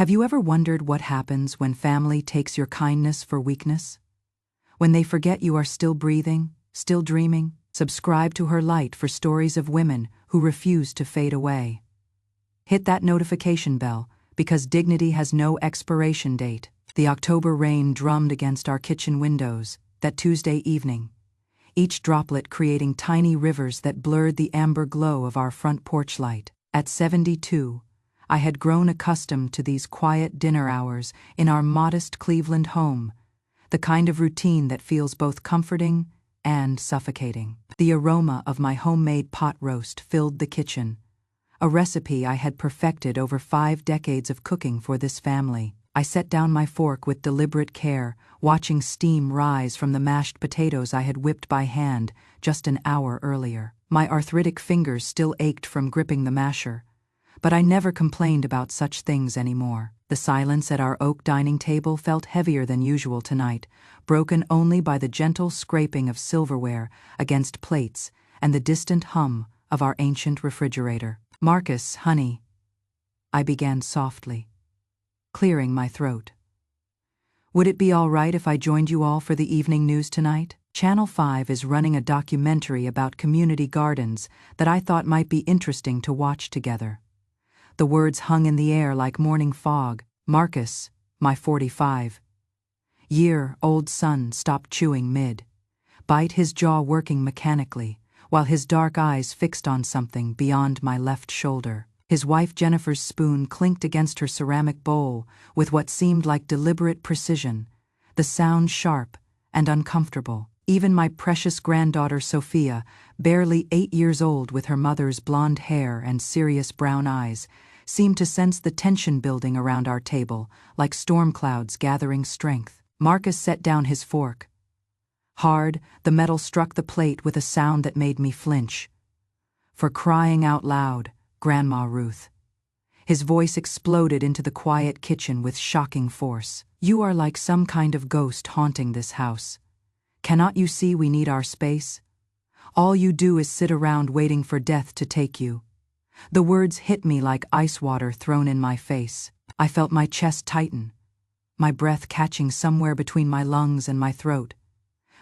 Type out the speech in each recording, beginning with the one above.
Have you ever wondered what happens when family takes your kindness for weakness? When they forget you are still breathing, still dreaming? Subscribe to her light for stories of women who refuse to fade away. Hit that notification bell, because dignity has no expiration date. The October rain drummed against our kitchen windows that Tuesday evening, each droplet creating tiny rivers that blurred the amber glow of our front porch light. At 72, I had grown accustomed to these quiet dinner hours in our modest Cleveland home, the kind of routine that feels both comforting and suffocating. The aroma of my homemade pot roast filled the kitchen, a recipe I had perfected over 5 decades of cooking for this family. I set down my fork with deliberate care, watching steam rise from the mashed potatoes I had whipped by hand just an hour earlier. My arthritic fingers still ached from gripping the masher, but I never complained about such things anymore. The silence at our oak dining table felt heavier than usual tonight, broken only by the gentle scraping of silverware against plates and the distant hum of our ancient refrigerator. "Marcus, honey," I began softly, clearing my throat. "Would it be all right if I joined you all for the evening news tonight? Channel 5 is running a documentary about community gardens that I thought might be interesting to watch together." The words hung in the air like morning fog. Marcus, my 45-year-old son, stopped chewing mid-bite, his jaw working mechanically, while his dark eyes fixed on something beyond my left shoulder. His wife Jennifer's spoon clinked against her ceramic bowl with what seemed like deliberate precision, the sound sharp and uncomfortable. Even my precious granddaughter Sophia, barely 8 years old with her mother's blonde hair and serious brown eyes, seemed to sense the tension building around our table, like storm clouds gathering strength. Marcus set down his fork. Hard, the metal struck the plate with a sound that made me flinch. "For crying out loud, Grandma Ruth." His voice exploded into the quiet kitchen with shocking force. "You are like some kind of ghost haunting this house. Cannot you see we need our space? All you do is sit around waiting for death to take you." The words hit me like ice water thrown in my face. I felt my chest tighten, my breath catching somewhere between my lungs and my throat.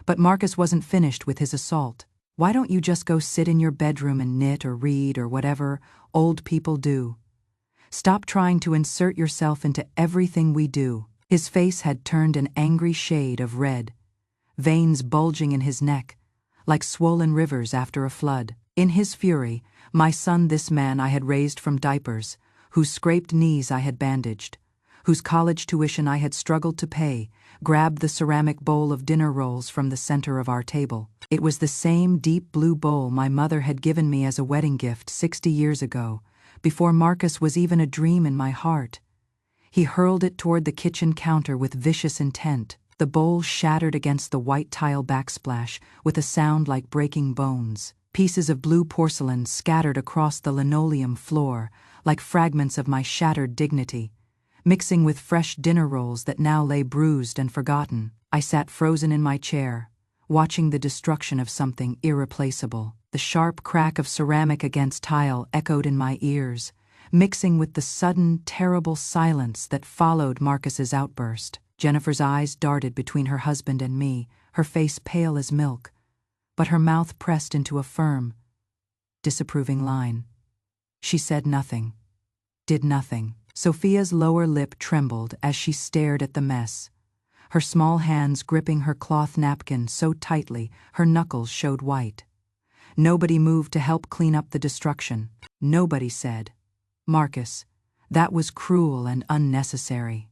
But Marcus wasn't finished with his assault. "Why don't you just go sit in your bedroom and knit or read or whatever old people do? Stop trying to insert yourself into everything we do." His face had turned an angry shade of red, veins bulging in his neck, like swollen rivers after a flood. In his fury, my son, this man I had raised from diapers, whose scraped knees I had bandaged, whose college tuition I had struggled to pay, grabbed the ceramic bowl of dinner rolls from the center of our table. It was the same deep blue bowl my mother had given me as a wedding gift 60 years ago, before Marcus was even a dream in my heart. He hurled it toward the kitchen counter with vicious intent. The bowl shattered against the white tile backsplash with a sound like breaking bones. Pieces of blue porcelain scattered across the linoleum floor like fragments of my shattered dignity, mixing with fresh dinner rolls that now lay bruised and forgotten. I sat frozen in my chair, watching the destruction of something irreplaceable. The sharp crack of ceramic against tile echoed in my ears, mixing with the sudden, terrible silence that followed Marcus's outburst. Jennifer's eyes darted between her husband and me, her face pale as milk, but her mouth pressed into a firm, disapproving line. She said nothing, did nothing. Sophia's lower lip trembled as she stared at the mess, her small hands gripping her cloth napkin so tightly her knuckles showed white. Nobody moved to help clean up the destruction. Nobody said, "Marcus, that was cruel and unnecessary."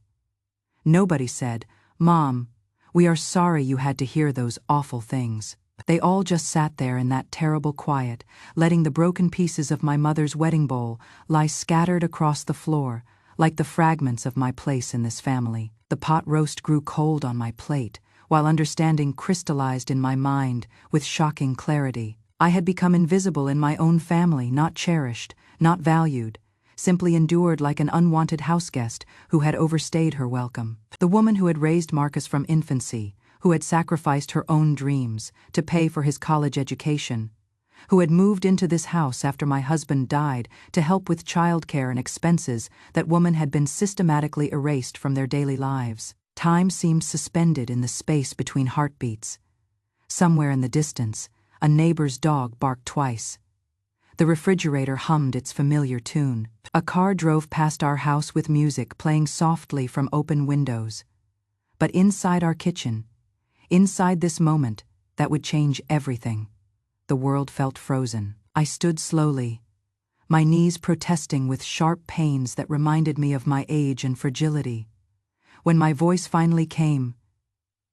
Nobody said, "Mom, we are sorry you had to hear those awful things." They all just sat there in that terrible quiet, letting the broken pieces of my mother's wedding bowl lie scattered across the floor, like the fragments of my place in this family. The pot roast grew cold on my plate, while understanding crystallized in my mind with shocking clarity. I had become invisible in my own family, not cherished, not valued, simply endured like an unwanted houseguest who had overstayed her welcome. The woman who had raised Marcus from infancy, who had sacrificed her own dreams to pay for his college education, who had moved into this house after my husband died to help with childcare and expenses that woman had been systematically erased from their daily lives. Time seemed suspended in the space between heartbeats. Somewhere in the distance, a neighbor's dog barked twice. The refrigerator hummed its familiar tune. A car drove past our house with music playing softly from open windows. But inside our kitchen, inside this moment that would change everything, the world felt frozen. I stood slowly, my knees protesting with sharp pains that reminded me of my age and fragility. When my voice finally came,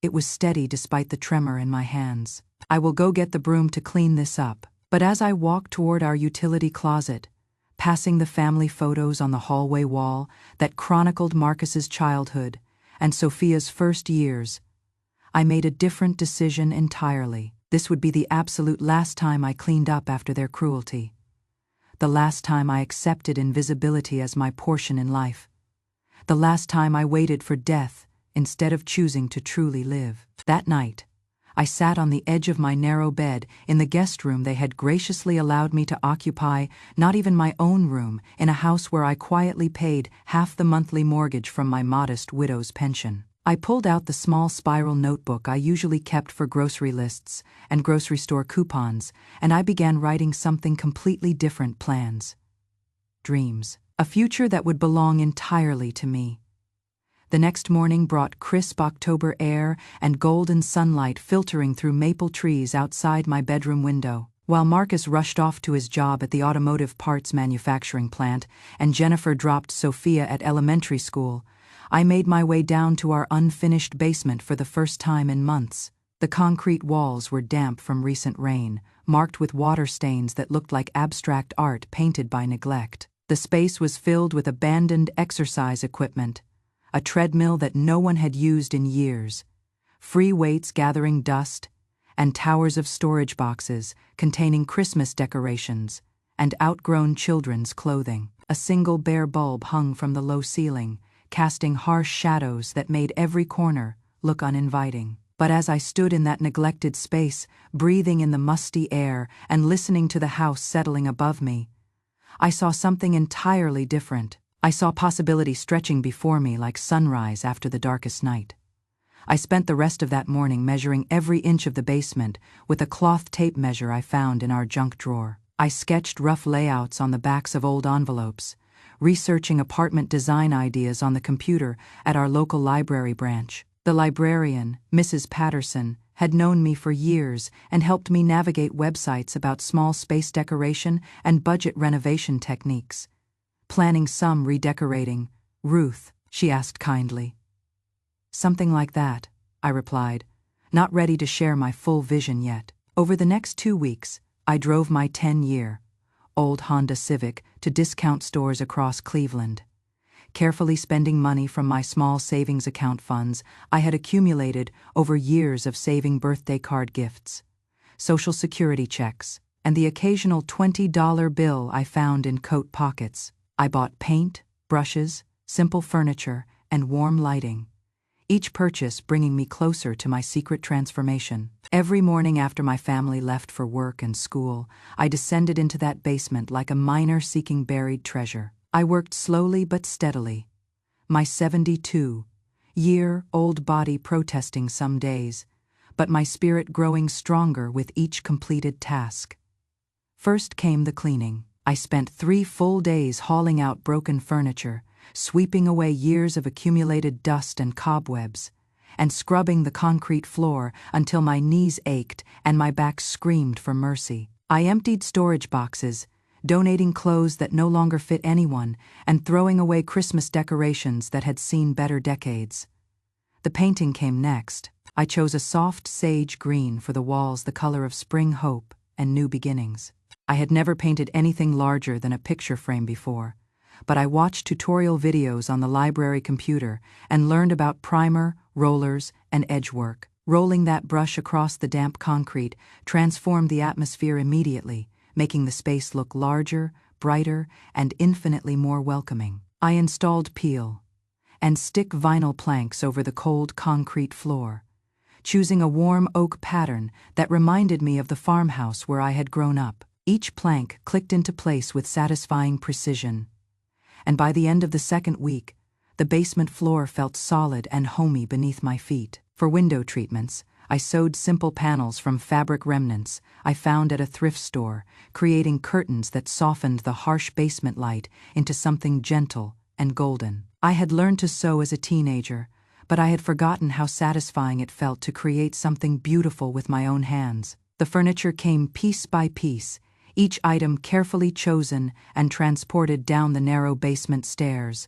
it was steady despite the tremor in my hands. I will go get the broom to clean this up. But as I walked toward our utility closet, passing the family photos on the hallway wall that chronicled Marcus's childhood and Sophia's first years, I made a different decision entirely. This would be the absolute last time I cleaned up after their cruelty. The last time I accepted invisibility as my portion in life. The last time I waited for death instead of choosing to truly live. That night, I sat on the edge of my narrow bed in the guest room they had graciously allowed me to occupy, not even my own room, in a house where I quietly paid half the monthly mortgage from my modest widow's pension. I pulled out the small spiral notebook I usually kept for grocery lists and grocery store coupons, and I began writing something completely different: plans, dreams, a future that would belong entirely to me. The next morning brought crisp October air and golden sunlight filtering through maple trees outside my bedroom window. While Marcus rushed off to his job at the automotive parts manufacturing plant and Jennifer dropped Sophia at elementary school, I made my way down to our unfinished basement for the first time in months. The concrete walls were damp from recent rain, marked with water stains that looked like abstract art painted by neglect. The space was filled with abandoned exercise equipment, a treadmill that no one had used in years, free weights gathering dust, and towers of storage boxes containing Christmas decorations and outgrown children's clothing. A single bare bulb hung from the low ceiling, casting harsh shadows that made every corner look uninviting. But as I stood in that neglected space, breathing in the musty air and listening to the house settling above me, I saw something entirely different. I saw possibility stretching before me like sunrise after the darkest night. I spent the rest of that morning measuring every inch of the basement with a cloth tape measure I found in our junk drawer. I sketched rough layouts on the backs of old envelopes, researching apartment design ideas on the computer at our local library branch. The librarian, Mrs. Patterson, had known me for years and helped me navigate websites about small space decoration and budget renovation techniques. Planning some redecorating, Ruth, she asked kindly. Something like that, I replied, not ready to share my full vision yet. Over the next 2 weeks, I drove my 10-year-old Honda Civic to discount stores across Cleveland, carefully spending money from my small savings account funds I had accumulated over years of saving birthday card gifts, Social Security checks, and the occasional $20 bill I found in coat pockets. I bought paint, brushes, simple furniture, and warm lighting, each purchase bringing me closer to my secret transformation. Every morning after my family left for work and school, I descended into that basement like a miner seeking buried treasure. I worked slowly but steadily, my 72-year-old body protesting some days, but my spirit growing stronger with each completed task. First came the cleaning. I spent 3 full days hauling out broken furniture, sweeping away years of accumulated dust and cobwebs, and scrubbing the concrete floor until my knees ached and my back screamed for mercy. I emptied storage boxes, donating clothes that no longer fit anyone, and throwing away Christmas decorations that had seen better decades. The painting came next. I chose a soft sage green for the walls, the color of spring hope and new beginnings. I had never painted anything larger than a picture frame before, but I watched tutorial videos on the library computer and learned about primer, rollers, and edge work. Rolling that brush across the damp concrete transformed the atmosphere immediately, making the space look larger, brighter, and infinitely more welcoming. I installed peel and stick vinyl planks over the cold concrete floor, choosing a warm oak pattern that reminded me of the farmhouse where I had grown up. Each plank clicked into place with satisfying precision, and by the end of the second week, the basement floor felt solid and homey beneath my feet. For window treatments, I sewed simple panels from fabric remnants I found at a thrift store, creating curtains that softened the harsh basement light into something gentle and golden. I had learned to sew as a teenager, but I had forgotten how satisfying it felt to create something beautiful with my own hands. The furniture came piece by piece, each item carefully chosen and transported down the narrow basement stairs.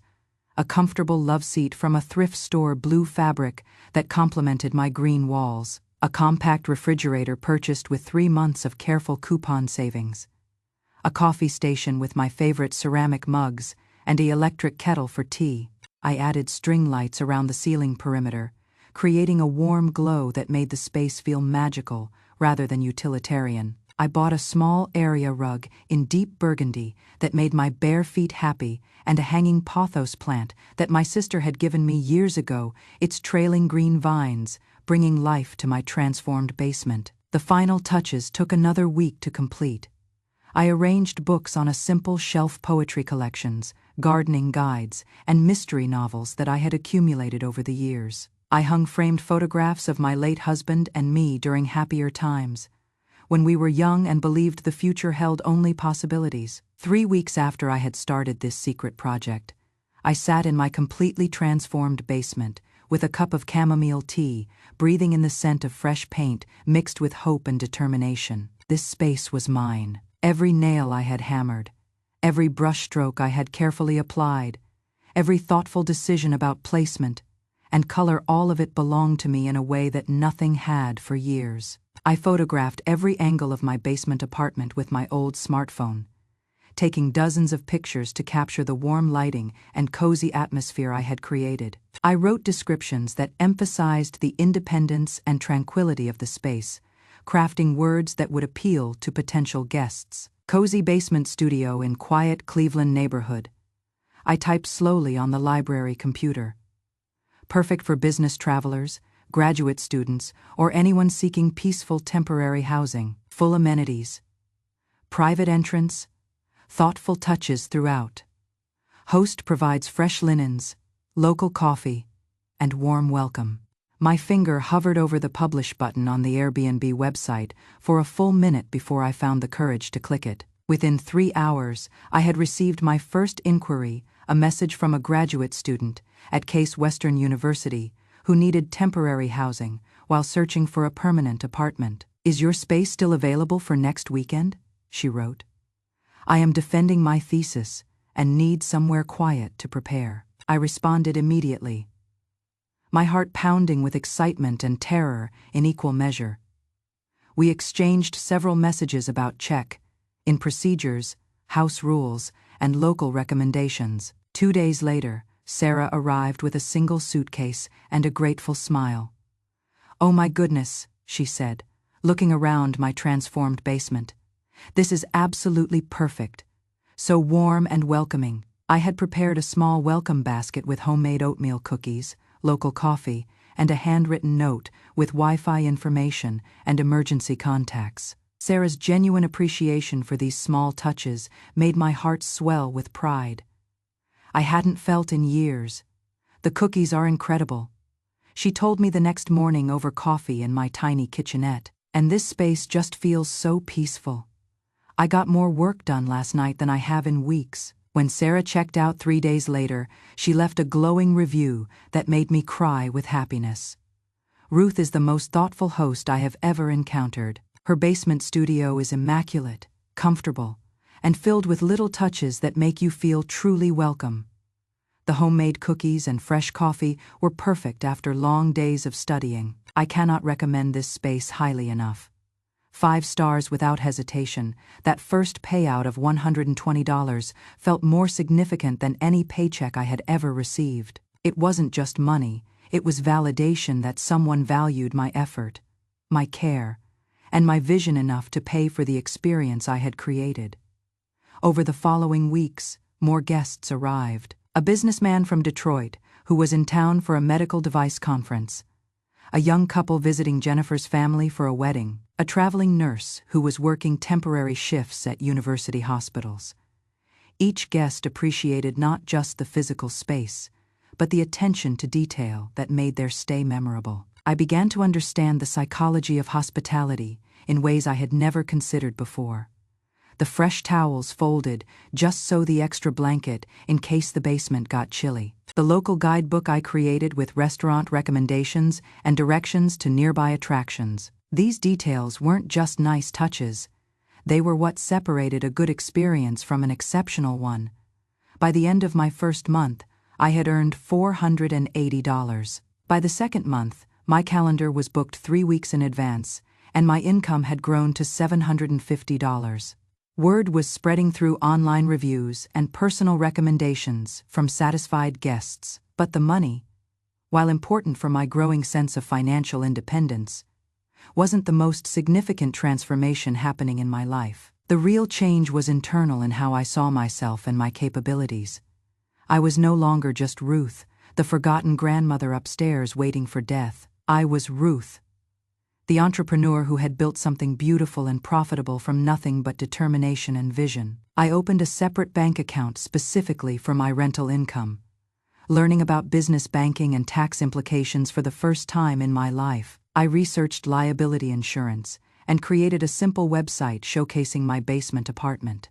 A comfortable loveseat from a thrift store blue fabric that complemented my green walls. A compact refrigerator purchased with 3 months of careful coupon savings. A coffee station with my favorite ceramic mugs and an electric kettle for tea. I added string lights around the ceiling perimeter, creating a warm glow that made the space feel magical rather than utilitarian. I bought a small area rug in deep burgundy that made my bare feet happy, and a hanging pothos plant that my sister had given me years ago, its trailing green vines bringing life to my transformed basement. The final touches took another week to complete. I arranged books on a simple shelf, poetry collections, gardening guides, and mystery novels that I had accumulated over the years. I hung framed photographs of my late husband and me during happier times, when we were young and believed the future held only possibilities. 3 weeks after I had started this secret project, I sat in my completely transformed basement with a cup of chamomile tea, breathing in the scent of fresh paint mixed with hope and determination. This space was mine. Every nail I had hammered, every brushstroke I had carefully applied, every thoughtful decision about placement and color, all of it belonged to me in a way that nothing had for years. I photographed every angle of my basement apartment with my old smartphone, taking dozens of pictures to capture the warm lighting and cozy atmosphere I had created. I wrote descriptions that emphasized the independence and tranquility of the space, crafting words that would appeal to potential guests. Cozy basement studio in quiet Cleveland neighborhood. I typed slowly on the library computer. Perfect for business travelers, graduate students, or anyone seeking peaceful temporary housing. Full amenities. Private entrance. Thoughtful touches throughout. Host provides fresh linens, local coffee, and warm welcome. My finger hovered over the publish button on the Airbnb website for a full minute before I found the courage to click it. Within 3 hours, I had received my first inquiry, a message from a graduate student at Case Western University who needed temporary housing while searching for a permanent apartment. "Is your space still available for next weekend?" she wrote. "I am defending my thesis and need somewhere quiet to prepare." I responded immediately, my heart pounding with excitement and terror in equal measure. We exchanged several messages about check-in procedures, house rules, and local recommendations. 2 days later, Sarah arrived with a single suitcase and a grateful smile. "Oh my goodness," she said, looking around my transformed basement. "This is absolutely perfect. So warm and welcoming." I had prepared a small welcome basket with homemade oatmeal cookies, local coffee, and a handwritten note with Wi-Fi information and emergency contacts. Sarah's genuine appreciation for these small touches made my heart swell with pride I hadn't felt in years. "The cookies are incredible," she told me the next morning over coffee in my tiny kitchenette. "And this space just feels so peaceful. I got more work done last night than I have in weeks." When Sarah checked out 3 days later, she left a glowing review that made me cry with happiness. "Ruth is the most thoughtful host I have ever encountered. Her basement studio is immaculate, comfortable, and filled with little touches that make you feel truly welcome." The homemade cookies and fresh coffee were perfect after long days of studying. I cannot recommend this space highly enough. 5 stars without hesitation. That first payout of $120 felt more significant than any paycheck I had ever received. It wasn't just money, it was validation that someone valued my effort, my care, and my vision enough to pay for the experience I had created. Over the following weeks, more guests arrived. A businessman from Detroit who was in town for a medical device conference. a young couple visiting Jennifer's family for a wedding, a traveling nurse who was working temporary shifts at university hospitals. Each guest appreciated not just the physical space, but the attention to detail that made their stay memorable. I began to understand the psychology of hospitality in ways I had never considered before. The fresh towels folded just so the extra blanket in case the basement got chilly. The local guidebook I created with restaurant recommendations and directions to nearby attractions. These details weren't just nice touches. They were what separated a good experience from an exceptional one. By the end of my first month, I had earned $480. By the second month, my calendar was booked 3 weeks in advance, and my income had grown to $750. Word was spreading through online reviews and personal recommendations from satisfied guests, but the money, while important for my growing sense of financial independence, wasn't the most significant transformation happening in my life. The real change was internal in how I saw myself and my capabilities. I was no longer just Ruth, the forgotten grandmother upstairs waiting for death. I was Ruth, the entrepreneur who had built something beautiful and profitable from nothing but determination and vision. I opened a separate bank account specifically for my rental income, learning about business banking and tax implications for the first time in my life. I researched liability insurance and created a simple website showcasing my basement apartment.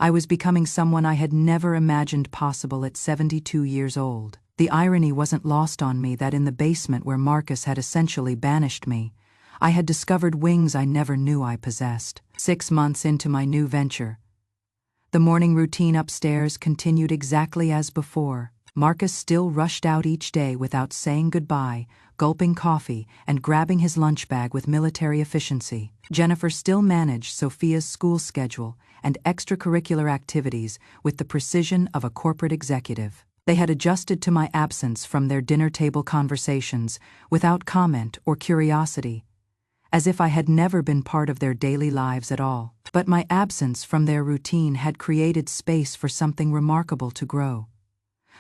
I was becoming someone I had never imagined possible at 72 years old. The irony wasn't lost on me that in the basement where Marcus had essentially banished me, I had discovered wings I never knew I possessed. 6 months into my new venture, the morning routine upstairs continued exactly as before. Marcus still rushed out each day without saying goodbye, gulping coffee and grabbing his lunch bag with military efficiency. Jennifer still managed Sophia's school schedule and extracurricular activities with the precision of a corporate executive. They had adjusted to my absence from their dinner table conversations without comment or curiosity, as if I had never been part of their daily lives at all. But my absence from their routine had created space for something remarkable to grow.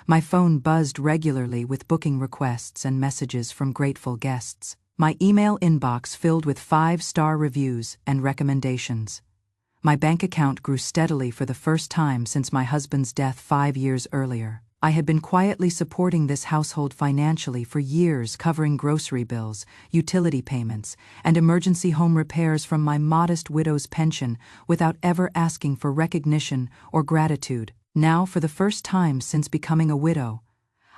My phone buzzed regularly with booking requests and messages from grateful guests. My email inbox filled with 5-star reviews and recommendations. My bank account grew steadily for the first time since my husband's death 5 years earlier. I had been quietly supporting this household financially for years, covering grocery bills, utility payments, and emergency home repairs from my modest widow's pension without ever asking for recognition or gratitude. Now, for the first time since becoming a widow,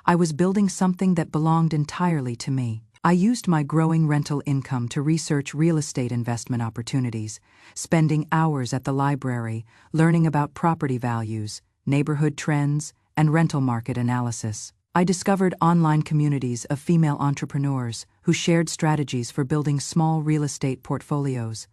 I was building something that belonged entirely to me. I used my growing rental income to research real estate investment opportunities, spending hours at the library, learning about property values, neighborhood trends, and rental market analysis. I discovered online communities of female entrepreneurs who shared strategies for building small real estate portfolios,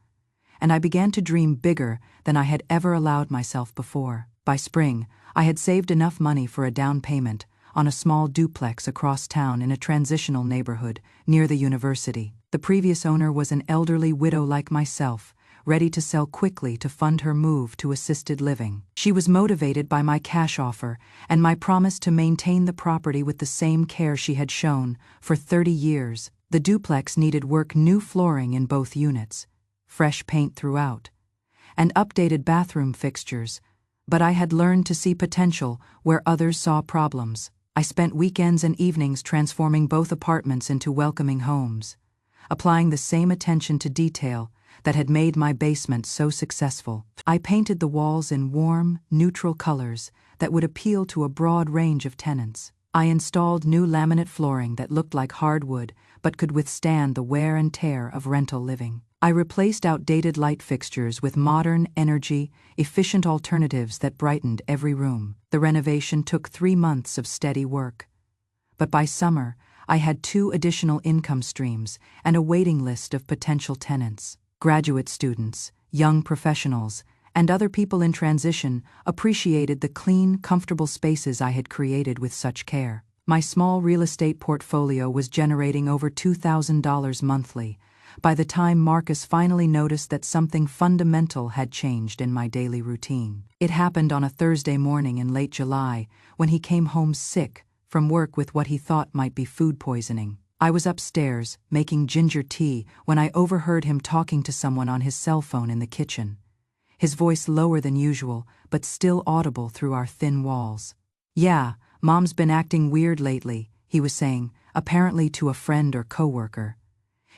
and I began to dream bigger than I had ever allowed myself before. By spring, I had saved enough money for a down payment on a small duplex across town in a transitional neighborhood near the university. The previous owner was an elderly widow like myself, ready to sell quickly to fund her move to assisted living. She was motivated by my cash offer and my promise to maintain the property with the same care she had shown for 30 years. The duplex needed new flooring in both units, fresh paint throughout, and updated bathroom fixtures, but I had learned to see potential where others saw problems. I spent weekends and evenings transforming both apartments into welcoming homes, applying the same attention to detail that had made my basement so successful. I painted the walls in warm, neutral colors that would appeal to a broad range of tenants. I installed new laminate flooring that looked like hardwood but could withstand the wear and tear of rental living. I replaced outdated light fixtures with modern, energy-efficient alternatives that brightened every room. The renovation took 3 months of steady work, but by summer, I had 2 additional income streams and a waiting list of potential tenants. Graduate students, young professionals, and other people in transition appreciated the clean, comfortable spaces I had created with such care. My small real estate portfolio was generating over $2,000 monthly by the time Marcus finally noticed that something fundamental had changed in my daily routine. It happened on a Thursday morning in late July when he came home sick from work with what he thought might be food poisoning. I was upstairs, making ginger tea, when I overheard him talking to someone on his cell phone in the kitchen. His voice lower than usual, but still audible through our thin walls. "Yeah, Mom's been acting weird lately," he was saying, apparently to a friend or coworker.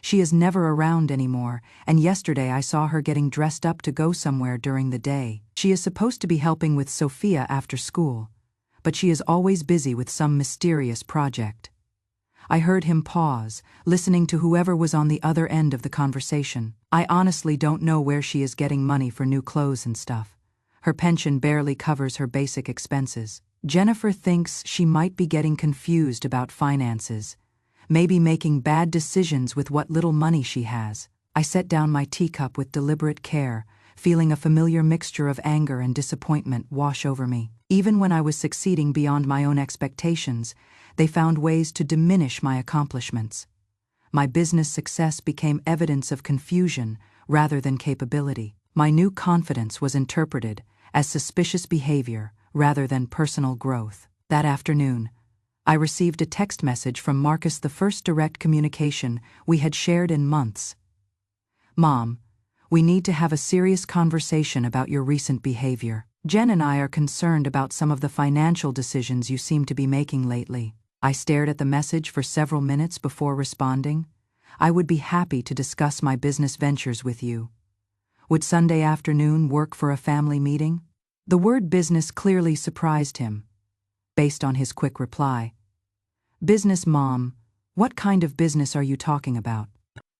"She is never around anymore, and yesterday I saw her getting dressed up to go somewhere during the day. She is supposed to be helping with Sophia after school, but she is always busy with some mysterious project." I heard him pause, listening to whoever was on the other end of the conversation. "I honestly don't know where she is getting money for new clothes and stuff. Her pension barely covers her basic expenses. Jennifer thinks she might be getting confused about finances, maybe making bad decisions with what little money she has." I set down my teacup with deliberate care, feeling a familiar mixture of anger and disappointment wash over me. Even when I was succeeding beyond my own expectations, they found ways to diminish my accomplishments. My business success became evidence of confusion rather than capability. My new confidence was interpreted as suspicious behavior rather than personal growth. That afternoon, I received a text message from Marcus, the first direct communication we had shared in months. "Mom, we need to have a serious conversation about your recent behavior. Jen and I are concerned about some of the financial decisions you seem to be making lately." I stared at the message for several minutes before responding. "I would be happy to discuss my business ventures with you. Would Sunday afternoon work for a family meeting?" The word business clearly surprised him, based on his quick reply. "Business, Mom? What kind of business are you talking about?"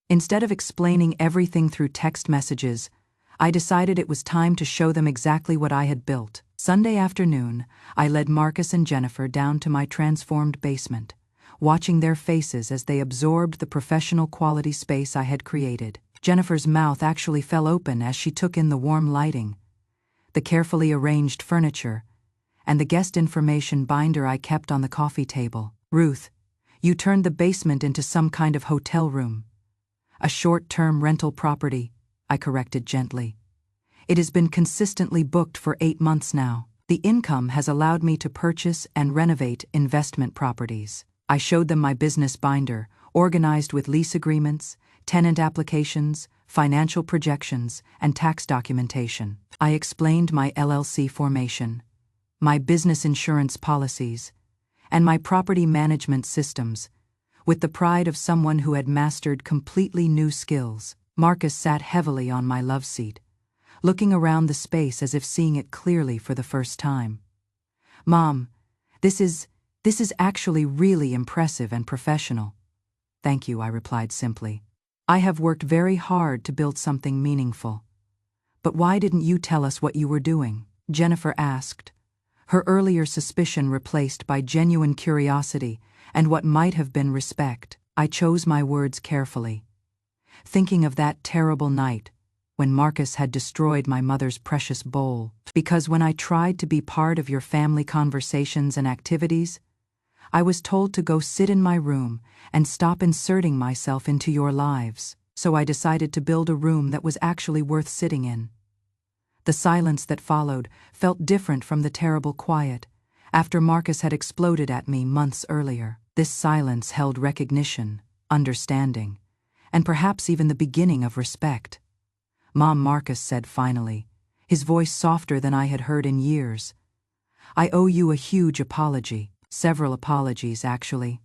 Instead of explaining everything through text messages, I decided it was time to show them exactly what I had built. Sunday afternoon, I led Marcus and Jennifer down to my transformed basement, watching their faces as they absorbed the professional quality space I had created. Jennifer's mouth actually fell open as she took in the warm lighting, the carefully arranged furniture, and the guest information binder I kept on the coffee table. "Ruth, you turned the basement into some kind of hotel room." "A short-term rental property," I corrected gently. "It has been consistently booked for 8 months now. The income has allowed me to purchase and renovate investment properties." I showed them my business binder, organized with lease agreements, tenant applications, financial projections, and tax documentation. I explained my LLC formation, my business insurance policies, and my property management systems, with the pride of someone who had mastered completely new skills. Marcus sat heavily on my love seat, looking around the space as if seeing it clearly for the first time. "Mom, this is actually really impressive and professional." "Thank you," I replied simply. "I have worked very hard to build something meaningful." "But why didn't you tell us what you were doing?" Jennifer asked, her earlier suspicion replaced by genuine curiosity and what might have been respect. I chose my words carefully, thinking of that terrible night when Marcus had destroyed my mother's precious bowl. "Because when I tried to be part of your family conversations and activities, I was told to go sit in my room and stop inserting myself into your lives. So I decided to build a room that was actually worth sitting in." The silence that followed felt different from the terrible quiet after Marcus had exploded at me months earlier. This silence held recognition, understanding, and perhaps even the beginning of respect. "Mom," Marcus said finally, his voice softer than I had heard in years, "I owe you a huge apology. Several apologies, actually."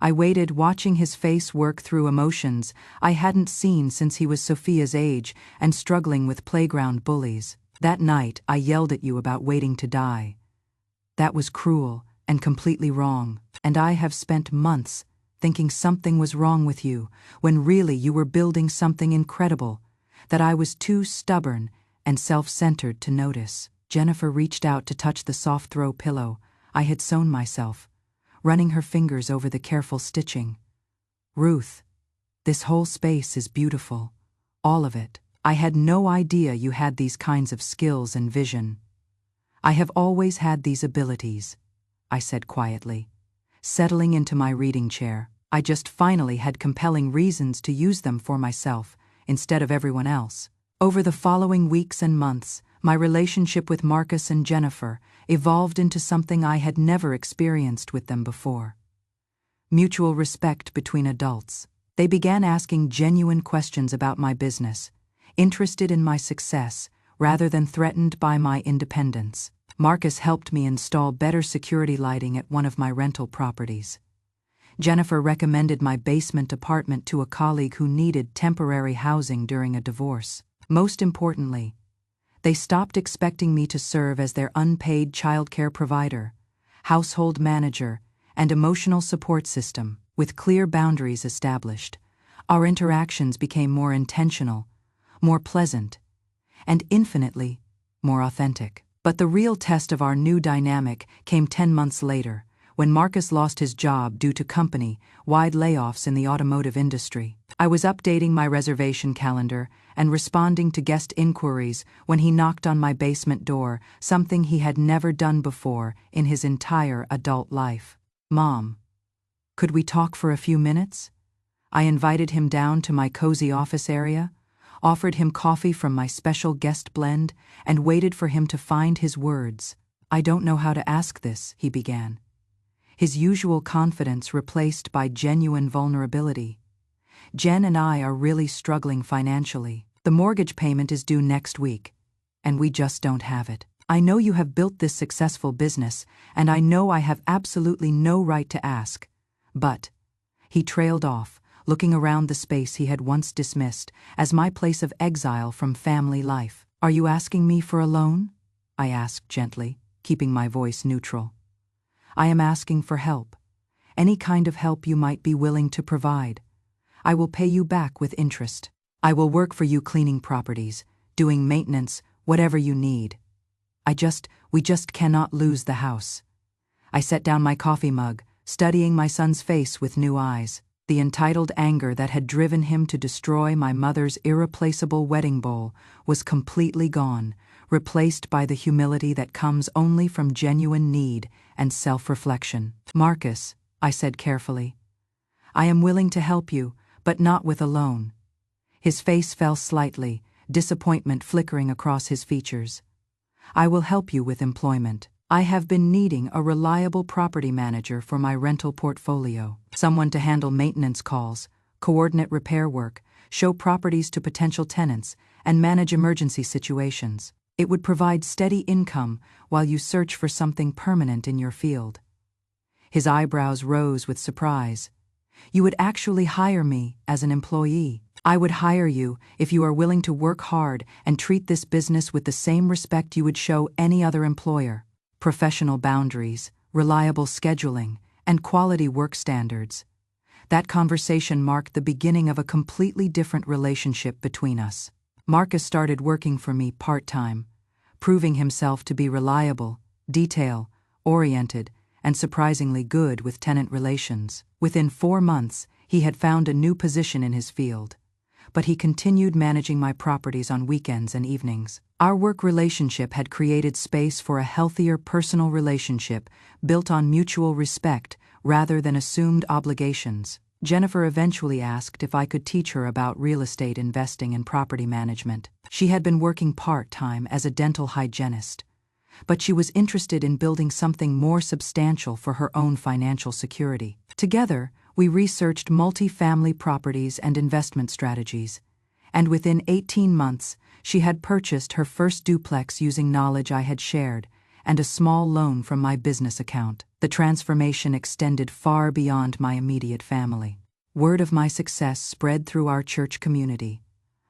I waited, watching his face work through emotions I hadn't seen since he was Sophia's age and struggling with playground bullies. "That night, I yelled at you about waiting to die. That was cruel and completely wrong, and I have spent months thinking something was wrong with you, when really you were building something incredible that I was too stubborn and self-centered to notice." Jennifer reached out to touch the soft throw pillow I had sewn myself, running her fingers over the careful stitching. "Ruth, this whole space is beautiful. All of it. I had no idea you had these kinds of skills and vision." "I have always had these abilities," I said quietly, settling into my reading chair. I just finally had compelling reasons to use them for myself instead of everyone else. Over the following weeks and months, my relationship with Marcus and Jennifer evolved into something I had never experienced with them before. mutual respect between adults. They began asking genuine questions about my business, interested in my success rather than threatened by my independence. Marcus helped me install better security lighting at one of my rental properties. Jennifer recommended my basement apartment to a colleague who needed temporary housing during a divorce. Most importantly, they stopped expecting me to serve as their unpaid childcare provider, household manager, and emotional support system. With clear boundaries established, our interactions became more intentional, more pleasant, and infinitely more authentic. But the real test of our new dynamic came 10 months later, when Marcus lost his job due to company-wide layoffs in the automotive industry. I was updating my reservation calendar and responding to guest inquiries when he knocked on my basement door, something he had never done before in his entire adult life. "Mom, could we talk for a few minutes?" I invited him down to my cozy office area, offered him coffee from my special guest blend, and waited for him to find his words. "I don't know how to ask this," he began, his usual confidence replaced by genuine vulnerability. "Jen and I are really struggling financially. The mortgage payment is due next week, and we just don't have it. I know you have built this successful business, and I know I have absolutely no right to ask, but..." He trailed off, looking around the space he had once dismissed as my place of exile from family life. "Are you asking me for a loan?" I asked gently, keeping my voice neutral. "I am asking for help. Any kind of help you might be willing to provide. I will pay you back with interest. I will work for you cleaning properties, doing maintenance, whatever you need. We just cannot lose the house." I set down my coffee mug, studying my son's face with new eyes. The entitled anger that had driven him to destroy my mother's irreplaceable wedding bowl was completely gone, replaced by the humility that comes only from genuine need and self-reflection. "Marcus," I said carefully, "I am willing to help you, but not with a loan." His face fell slightly, disappointment flickering across his features. "I will help you with employment. I have been needing a reliable property manager for my rental portfolio, someone to handle maintenance calls, coordinate repair work, show properties to potential tenants, and manage emergency situations. It would provide steady income while you search for something permanent in your field." His eyebrows rose with surprise. "You would actually hire me as an employee?" "I would hire you if you are willing to work hard and treat this business with the same respect you would show any other employer. Professional boundaries, reliable scheduling, and quality work standards." That conversation marked the beginning of a completely different relationship between us. Marcus started working for me part-time, proving himself to be reliable, detail-oriented, and surprisingly good with tenant relations. Within 4 months, he had found a new position in his field, but he continued managing my properties on weekends and evenings. Our work relationship had created space for a healthier personal relationship built on mutual respect rather than assumed obligations. Jennifer eventually asked if I could teach her about real estate investing and property management. She had been working part-time as a dental hygienist, but she was interested in building something more substantial for her own financial security. Together, we researched multi-family properties and investment strategies, and within 18 months, she had purchased her first duplex using knowledge I had shared and a small loan from my business account. The transformation extended far beyond my immediate family. Word of my success spread through our church community,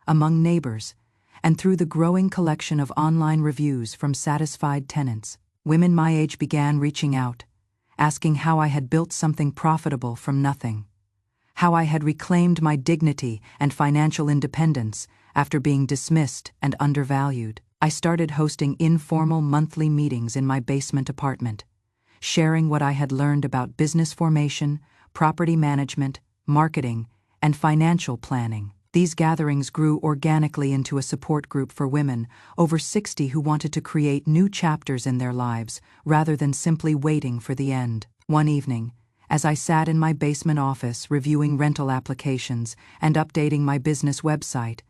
among neighbors, and through the growing collection of online reviews from satisfied tenants. Women my age began reaching out, asking how I had built something profitable from nothing, how I had reclaimed my dignity and financial independence after being dismissed and undervalued. I started hosting informal monthly meetings in my basement apartment, sharing what I had learned about business formation, property management, marketing, and financial planning. These gatherings grew organically into a support group for women, over 60 who wanted to create new chapters in their lives rather than simply waiting for the end. One evening, as I sat in my basement office reviewing rental applications and updating my business website,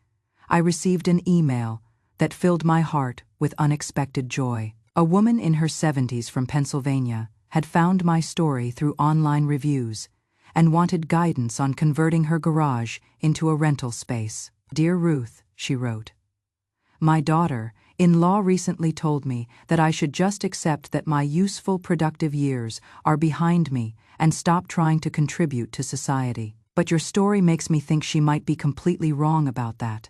I received an email that filled my heart with unexpected joy. A woman in her 70s from Pennsylvania had found my story through online reviews and wanted guidance on converting her garage into a rental space. "Dear Ruth," she wrote, "my daughter-in-law recently told me that I should just accept that my useful, productive years are behind me and stop trying to contribute to society. But your story makes me think she might be completely wrong about that.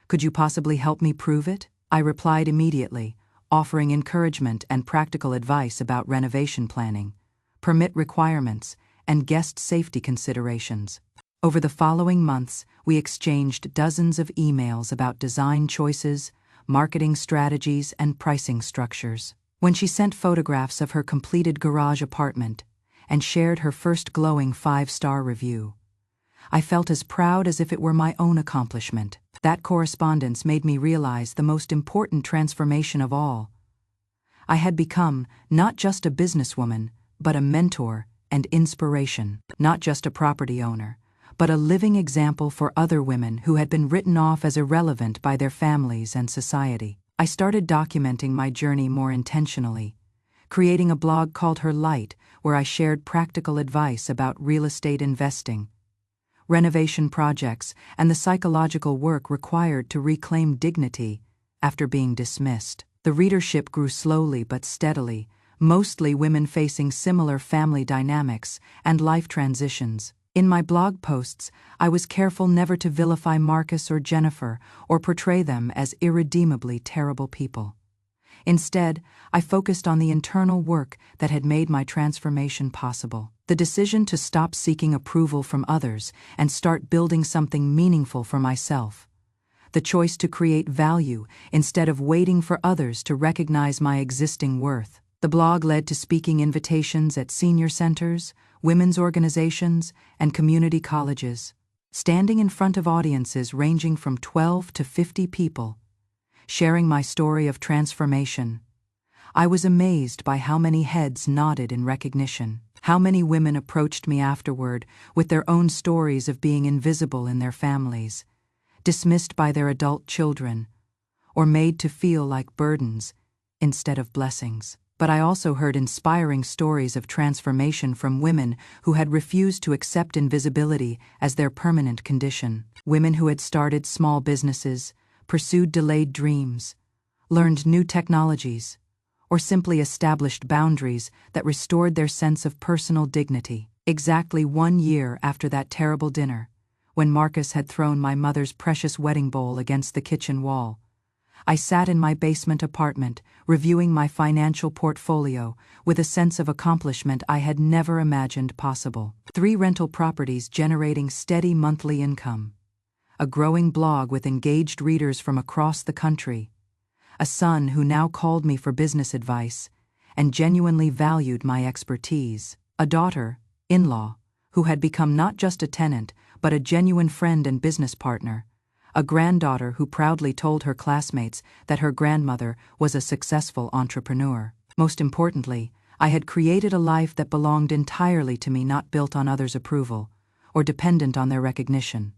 Could you possibly help me prove it?" I replied immediately, offering encouragement and practical advice about renovation planning, permit requirements, and guest safety considerations. Over the following months, we exchanged dozens of emails about design choices, marketing strategies, and pricing structures. When she sent photographs of her completed garage apartment and shared her first glowing 5-star review, I felt as proud as if it were my own accomplishment. That correspondence made me realize the most important transformation of all. I had become not just a businesswoman, but a mentor and inspiration. Not just a property owner, but a living example for other women who had been written off as irrelevant by their families and society. I started documenting my journey more intentionally, creating a blog called Her Light, where I shared practical advice about real estate investing, renovation projects, and the psychological work required to reclaim dignity after being dismissed. The readership grew slowly but steadily, mostly women facing similar family dynamics and life transitions. In my blog posts, I was careful never to vilify Marcus or Jennifer or portray them as irredeemably terrible people. Instead, I focused on the internal work that had made my transformation possible. The decision to stop seeking approval from others and start building something meaningful for myself. The choice to create value instead of waiting for others to recognize my existing worth. The blog led to speaking invitations at senior centers, women's organizations, and community colleges, standing in front of audiences ranging from 12 to 50 people, sharing my story of transformation. I was amazed by how many heads nodded in recognition, how many women approached me afterward with their own stories of being invisible in their families, dismissed by their adult children, or made to feel like burdens instead of blessings. But I also heard inspiring stories of transformation from women who had refused to accept invisibility as their permanent condition. Women who had started small businesses, pursued delayed dreams, learned new technologies, or simply established boundaries that restored their sense of personal dignity. Exactly 1 year after that terrible dinner, when Marcus had thrown my mother's precious wedding bowl against the kitchen wall, I sat in my basement apartment, reviewing my financial portfolio with a sense of accomplishment I had never imagined possible. 3 rental properties generating steady monthly income, a growing blog with engaged readers from across the country, a son who now called me for business advice and genuinely valued my expertise, a daughter-in-law who had become not just a tenant but a genuine friend and business partner, a granddaughter who proudly told her classmates that her grandmother was a successful entrepreneur. Most importantly, I had created a life that belonged entirely to me, not built on others' approval or dependent on their recognition,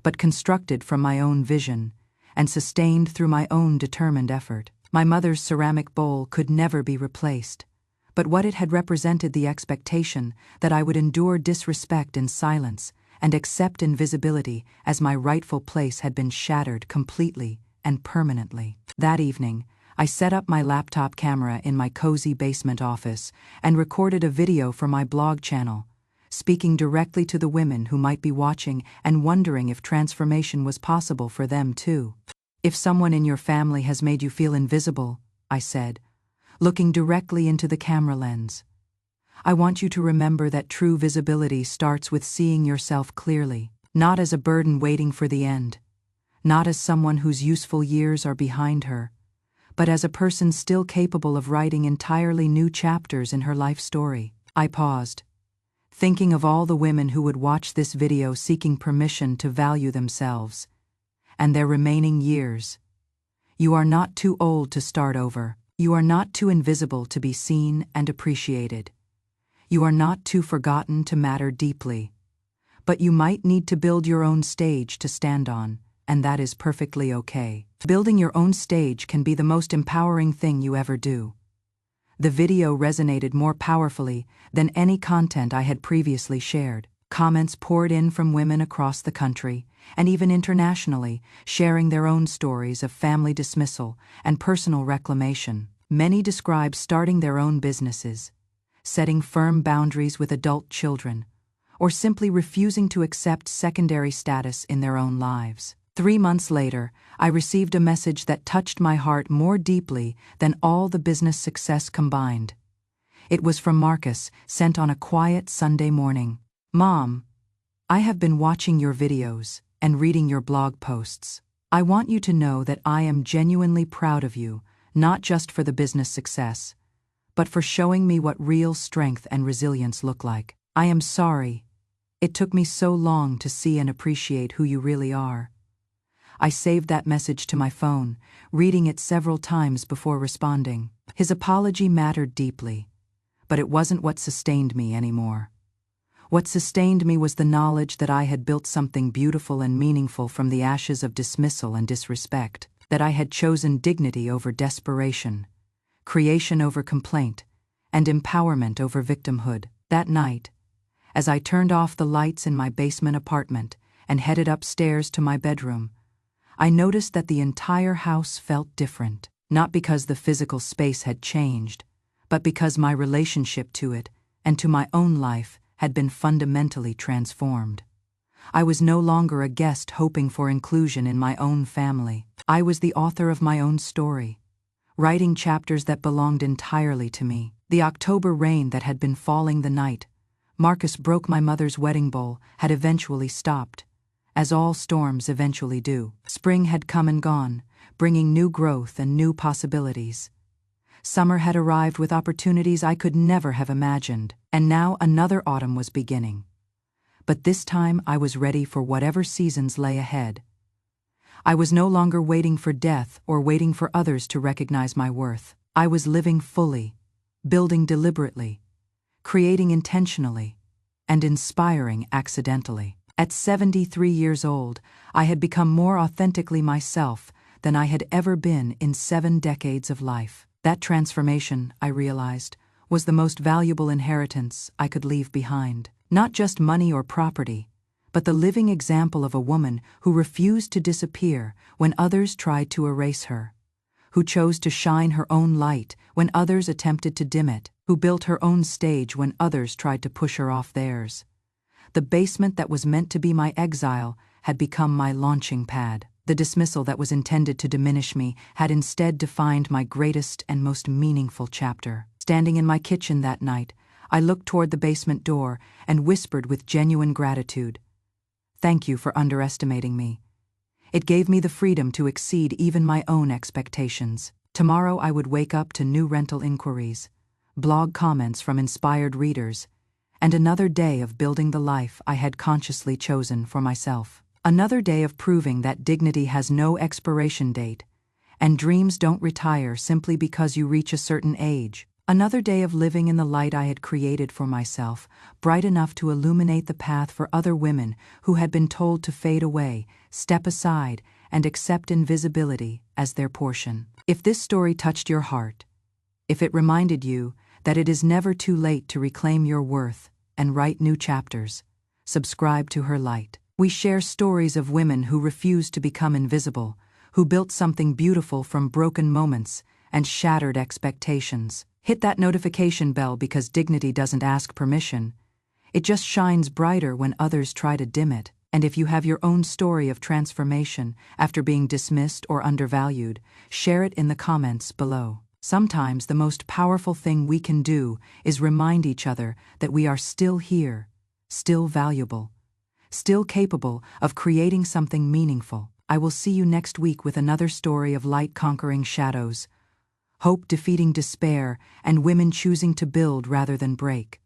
but constructed from my own vision and sustained through my own determined effort. My mother's ceramic bowl could never be replaced, but what it had represented the expectation that I would endure disrespect in silence and accept invisibility as my rightful place had been shattered completely and permanently. That evening, I set up my laptop camera in my cozy basement office and recorded a video for my blog channel, speaking directly to the women who might be watching and wondering if transformation was possible for them too. If someone in your family has made you feel invisible, I said, looking directly into the camera lens, I want you to remember that true visibility starts with seeing yourself clearly, not as a burden waiting for the end, not as someone whose useful years are behind her, but as a person still capable of writing entirely new chapters in her life story. I paused, thinking of all the women who would watch this video seeking permission to value themselves and their remaining years. You are not too old to start over. You are not too invisible to be seen and appreciated. You are not too forgotten to matter deeply. But you might need to build your own stage to stand on, and that is perfectly okay. Building your own stage can be the most empowering thing you ever do. The video resonated more powerfully than any content I had previously shared. Comments poured in from women across the country, and even internationally, sharing their own stories of family dismissal and personal reclamation. Many describe starting their own businesses, setting firm boundaries with adult children, or simply refusing to accept secondary status in their own lives. 3 months later, I received a message that touched my heart more deeply than all the business success combined. It was from Marcus, sent on a quiet Sunday morning. "Mom, I have been watching your videos and reading your blog posts. I want you to know that I am genuinely proud of you, not just for the business success, but for showing me what real strength and resilience look like. I am sorry. It took me so long to see and appreciate who you really are." I saved that message to my phone, reading it several times before responding. His apology mattered deeply, but it wasn't what sustained me anymore. What sustained me was the knowledge that I had built something beautiful and meaningful from the ashes of dismissal and disrespect, that I had chosen dignity over desperation, creation over complaint, and empowerment over victimhood. That night, as I turned off the lights in my basement apartment and headed upstairs to my bedroom, I noticed that the entire house felt different, not because the physical space had changed, but because my relationship to it and to my own life had been fundamentally transformed. I was no longer a guest hoping for inclusion in my own family. I was the author of my own story, writing chapters that belonged entirely to me. The October rain that had been falling the night Marcus broke my mother's wedding bowl had eventually stopped, as all storms eventually do. Spring had come and gone, bringing new growth and new possibilities. Summer had arrived with opportunities I could never have imagined, and now another autumn was beginning. But this time I was ready for whatever seasons lay ahead. I was no longer waiting for death or waiting for others to recognize my worth. I was living fully, building deliberately, creating intentionally, and inspiring accidentally. At 73 years old, I had become more authentically myself than I had ever been in 7 decades of life. That transformation, I realized, was the most valuable inheritance I could leave behind. Not just money or property, but the living example of a woman who refused to disappear when others tried to erase her, who chose to shine her own light when others attempted to dim it, who built her own stage when others tried to push her off theirs. The basement that was meant to be my exile had become my launching pad. The dismissal that was intended to diminish me had instead defined my greatest and most meaningful chapter. Standing in my kitchen that night, I looked toward the basement door and whispered with genuine gratitude, "Thank you for underestimating me." It gave me the freedom to exceed even my own expectations. Tomorrow I would wake up to new rental inquiries, blog comments from inspired readers, and another day of building the life I had consciously chosen for myself. Another day of proving that dignity has no expiration date, and dreams don't retire simply because you reach a certain age. Another day of living in the light I had created for myself, bright enough to illuminate the path for other women who had been told to fade away, step aside, and accept invisibility as their portion. If this story touched your heart, if it reminded you that it is never too late to reclaim your worth and write new chapters, subscribe to her light. We share stories of women who refused to become invisible, who built something beautiful from broken moments and shattered expectations. Hit that notification bell because dignity doesn't ask permission. It just shines brighter when others try to dim it. And if you have your own story of transformation after being dismissed or undervalued, share it in the comments below. Sometimes the most powerful thing we can do is remind each other that we are still here, still valuable, still capable of creating something meaningful. I will see you next week with another story of light conquering shadows, hope defeating despair, and women choosing to build rather than break.